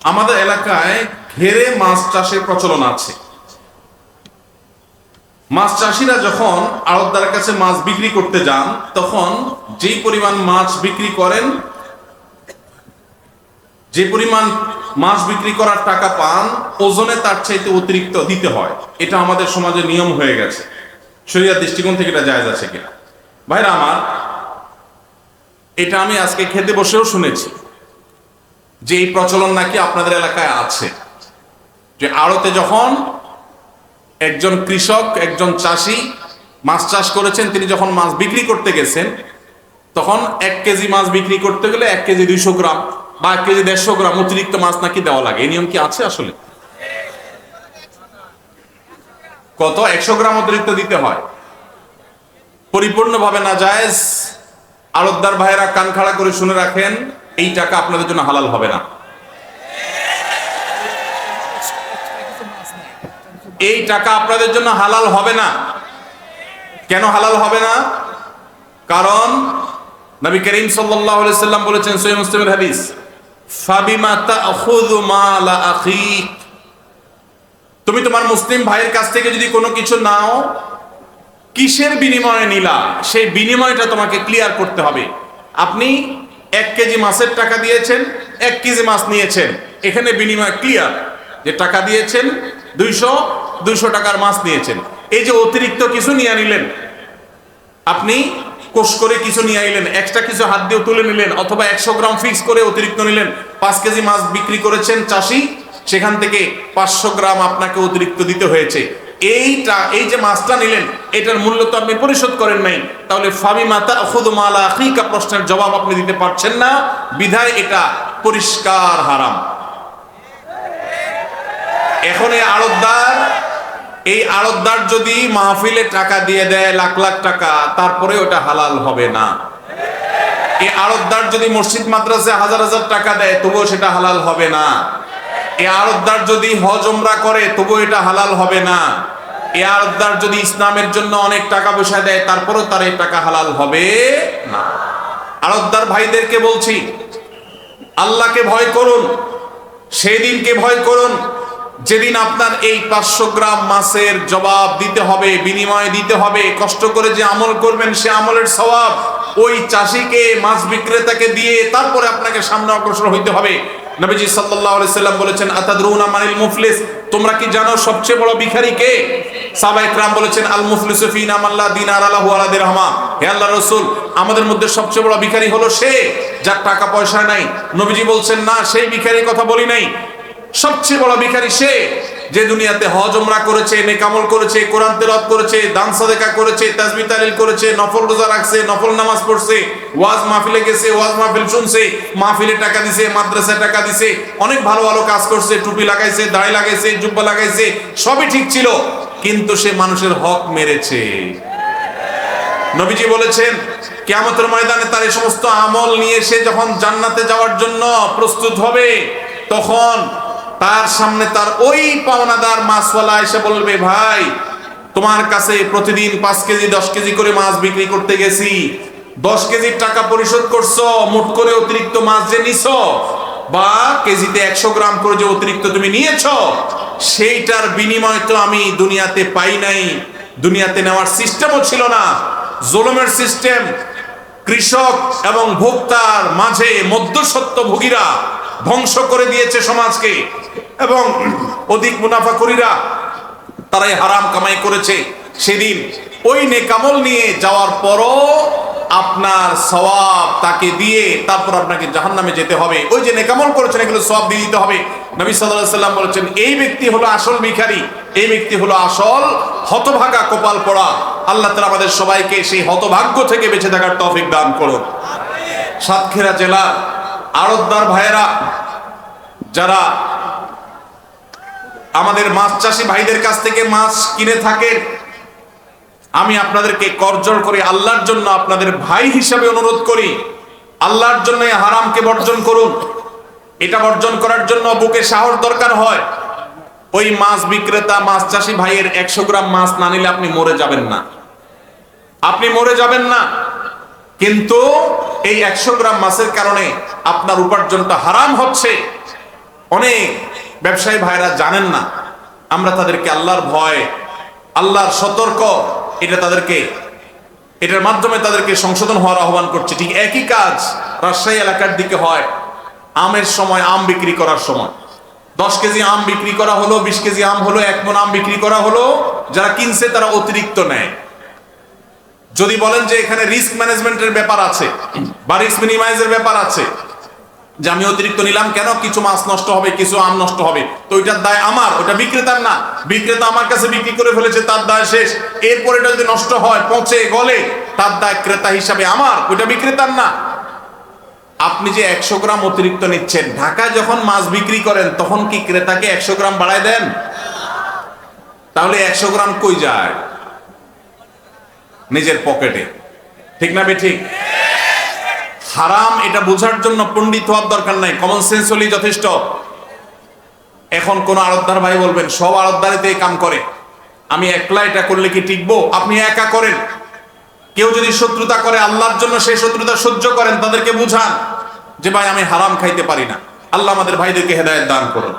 আমাদের এলাকায় ঘেরে মাছ চাষের প্রচলন আছে। মাছ চাষিরা যখন আড়তদারের কাছে মাছ বিক্রি করতে যান, তখন যেই পরিমাণ মাছ বিক্রি করেন, যে পরিমাণ মাছ বিক্রি করার টাকা পান, ওজনে তার চাইতে অতিরিক্ত দিতে হয়। এটা আমাদের সমাজে নিয়ম হয়ে গেছে। শরিয়ার দৃষ্টিকোণ থেকে এটা জায়েজ আছে কিনা? ভাইরা আমার, এটা আমি আজকে খেতে বসেও শুনেছি যে এই প্রচলন নাকি আপনাদের এলাকায় আছে, যে আড়তে যখন একজন কৃষক, একজন চাষি মাছ চাষ করেছেন, তিনি যখন মাছ বিক্রি করতে গেছেন, তখন 1 কেজি মাছ বিক্রি করতে গেলে 1 কেজি 200 গ্রাম বা 1 কেজি 150 গ্রাম অতিরিক্ত মাছ নাকি দেওয়া লাগে। এই নিয়ম কি আছে আসলে? কত? 100 গ্রাম অতিরিক্ত দিতে হয়। পরিপূর্ণভাবে নাজায়েজ। আড়তদার ভাইয়েরা কান খাড়া করে শুনে রাখেন, এই টাকা আপনাদের জন্য হালাল হবে না। এই টাকা আপনাদের জন্য হালাল হবে না। কেন হালাল হবে না? কারণ নবী করিম সাল্লাল্লাহু আলাইহি সাল্লাম বলেছেন, সহিহ মুসলিমের হাদিস, ফাবিমা তাখুযু মাল আখিক, তুমি তোমার মুসলিম ভাইয়ের কাছ থেকে যদি কোনো কিছু নাও, কিসের বিনিময়ে নিলা, সেই বিনিময়টা তোমাকে ক্লিয়ার করতে হবে। আপনি 1 কেজি মাছের টাকা দিয়েছেন, 1 কেজি মাছ নিয়েছেন, এখানে বিনিময় ক্লিয়ার, যে টাকা দিয়েছেন 200 টাকার মাছ নিয়েছেন। এই যে অতিরিক্ত কিছু নিয়ে নিলেন, আপনি কোষ করে কিছু নিয়ে আইলেন, এক্সট্রা কিছু হাত দিয়ে তুলে নিলেন, অথবা 100 গ্রাম ফিক্স করে অতিরিক্ত নিলেন। 5 কেজি মাছ বিক্রি করেছেন চাষি, সেখান থেকে 500 গ্রাম আপনাকে অতিরিক্ত দিতে হয়েছে। এই যে মাছটা নিলেন, এটার মূল্য তো আপনি পরিশোধ করেন নাই, তাহলে ফাবিমা তাখুযু মাল আখিকা প্রশ্নের জবাব আপনি দিতে পারছেন না, বিধায় এটা পরিষ্কার হারাম। এখন এই আড়তদার যদি মাহফিলে টাকা দিয়ে দেয় লাখ লাখ টাকা, তারপরে ওটা হালাল হবে না। এই আড়তদার যদি মসজিদ মাদ্রাসায় হাজার হাজার টাকা দেয়, তবুও সেটা হালাল হবে না। এই আড়তদার যদি হজ উমরা করে, তবুও এটা হালাল হবে না। এই আড়তদার যদি ইসলামের জন্য অনেক টাকা পয়সা দেয়, তারপরেও তার এই টাকা হালাল হবে না। আড়তদার ভাইদেরকে বলছি, আল্লাহকে ভয় করুন, সেই দিনকে ভয় করুন যেদিন আপনার এই 500 গ্রাম মাছের জবাব দিতে হবে, বিনিময় দিতে হবে। কষ্ট করে যে আমল করবেন, সে আমলের সওয়াব ওই চাষিকে, মাছ বিক্রেতাকে দিয়ে তারপরে আপনাকে সামনে অগ্রসর হইতে হবে। নবীজি সাল্লাল্লাহু আলাইহি সাল্লাম বলেছেন, আতাদরুনা মানিল মুফলিস, তোমরা কি জানো সবচেয়ে বড় ভিখারি কে? সাহাবায়ে কেরাম বলেছেন, আল মুফলিসু ফিনা মান লা দিনার লাহু ওয়া লা দিরহামা। হে আল্লাহর রাসূল, আমাদের মধ্যে সবচেয়ে বড় ভিখারি হলো সে যার টাকা পয়সা নাই। নবীজি বলছেন, না, সেই ভিখারির কথা বলি নাই। সবচেয়ে বড় ভিখারি সে যে দুনিয়াতে হজ উমরা করেছে, নেক আমল করেছে, কোরআন তেলাওয়াত করেছে, দান সাদেকা করেছে, তাসবিহ তাহলিল করেছে, নফল রোজা রাখছে, নফল নামাজ পড়ছে, ওয়াজ মাহফিলে গেছে, ওয়াজ মাহফিল শুনছে, মাহফিলে টাকা দিছে, মাদ্রাসায় টাকা দিছে, অনেক ভালো ভালো কাজ করছে, টুপি লাগাইছে, দাড়ি লাগাইছে, জুব্বা লাগাইছে, সবই ঠিক ছিল, কিন্তু সে মানুষের হক মেরেছে। নবীজি বলেছেন, কিয়ামতের ময়দানে তার এই সমস্ত আমল নিয়ে সে যখন জান্নাতে যাওয়ার জন্য প্রস্তুত হবে, তখন তার সামনে তার ওই পাওনাদার মাছওয়ালা এসে বলবে, ভাই, তোমার কাছে প্রতিদিন 5 কেজি 10 কেজি করে মাছ বিক্রি করতে গেছি, 10 কেজির টাকা পরিশোধ করছো, মোট করে অতিরিক্ত মাছ যে নিছো, বা কেজিতে 100 গ্রাম করে যে অতিরিক্ত তুমি নিয়েছো, সেইটার বিনিময় তো আমি দুনিয়াতে পাই নাই। দুনিয়াতে নেওয়ার সিস্টেমও ছিল না, জুলুমের সিস্টেম। কৃষক এবং ভোক্তার মাঝে মধ্যস্বত্বভোগীরা ধ্বংস করে দিয়েছে সমাজকে, এবং অধিক মুনাফাখোরীরা তারাই হারাম কামাই করেছে। সেদিন ওই নেকামল নিয়ে যাওয়ার পরও আপনার সওয়াব তাকে দিয়ে তারপর আপনাকে জাহান্নামে যেতে হবে। ওই যে নেকামল করেছেন, এগুলো সওয়াব দিয়ে দিতে হবে। নবী সাল্লাল্লাহু আলাইহি সাল্লাম বলেছেন, এই ব্যক্তি হলো আসল ভিখারি, এই ব্যক্তি হলো আসল হতভাগা, কপাল পড়া। আল্লাহ তাআলা আমাদের সবাইকে সেই হতভাগ্য থেকে বেঁচে থাকার তৌফিক দান করুন। সাতক্ষীরা জেলা আড়তদার ভাইয়েরা যারা আমাদের মাছ চাষী ভাইদের কাছ থেকে মাছ কিনে থাকেন, আমি আপনাদেরকে করজোড় করে আল্লাহর জন্য আপনাদের ভাই হিসাবে অনুরোধ করি, আল্লাহর জন্য এই হারামকে বর্জন করুন। এটা বর্জন করার জন্য বুকে সাহস দরকার হয়। ওই মাছ বিক্রেতা, মাছ চাষী ভাইয়ের 100 গ্রাম মাছ না নিলে আপনি মরে যাবেন না, আপনি মরে যাবেন না। কিন্তু এই 100 গ্রাম মাছের কারণে আপনার উপার্জনটা হারাম হচ্ছে। অনেক ব্যবসায়ী ভাইরা জানেন না, আমরা তাদেরকে আল্লাহর ভয়, আল্লাহর সতর্ক, এটার মাধ্যমে তাদেরকে সংশোধন হওয়ার আহ্বান করছে। ঠিক একই কাজ রাজশাহী এলাকার দিকে হয়। আমের সময়, আম বিক্রি করার সময় 10 কেজি আম বিক্রি করা হলো, 20 কেজি আম হলো, 1 মণ আম বিক্রি করা হলো, যারা কিনছে তারা অতিরিক্ত নেয়। যদি বলেন যে এখানে রিস্ক ম্যানেজমেন্টের ব্যাপার আছে বা রিস্ক মিনিমাইজের ব্যাপার আছে, যে আমি অতিরিক্ত নিলাম কেন, কিছু মাছ নষ্ট হবে, কিছু আম নষ্ট হবে, তো ওইটার দায় আমার, ওটা বিক্রেতার না। বিক্রেতা আমার কাছে বিক্রি করে ফেলেছে, তার দায় শেষ। এরপরে এটা যদি নষ্ট হয়, পচে গলে, তার দায় ক্রেতা হিসাবে আমার, ওইটা বিক্রেতার না। আপনি যে 100 গ্রাম অতিরিক্ত নিচ্ছেন, ঢাকায় যখন মাছ বিক্রি করেন তখন কি ক্রেতাকে 100 গ্রাম বাড়ায় দেন? তাহলে 100 গ্রাম কই যায়? নিজের পকেটে। ঠিক না বে ঠিক? হারাম এটা বোঝার জন্য পণ্ডিত হওয়ার দরকার নাই, কমন সেন্স হলেই যথেষ্ট। এখন কোন আড়তদার ভাই বলবেন সব আড়তদারিতে এই কাম করে, আমি একলা এটা করলে কি টিকবো? আপনি একা করেন। কেউ যদি শত্রুতা করে আল্লাহর জন্য, সেই শত্রুতা সহ্য করেন, তাদেরকে বুঝান যে ভাই আমি হারাম খাইতে পারি না। আল্লাহ আমাদের ভাইদেরকে হেদায়েত দান করুন।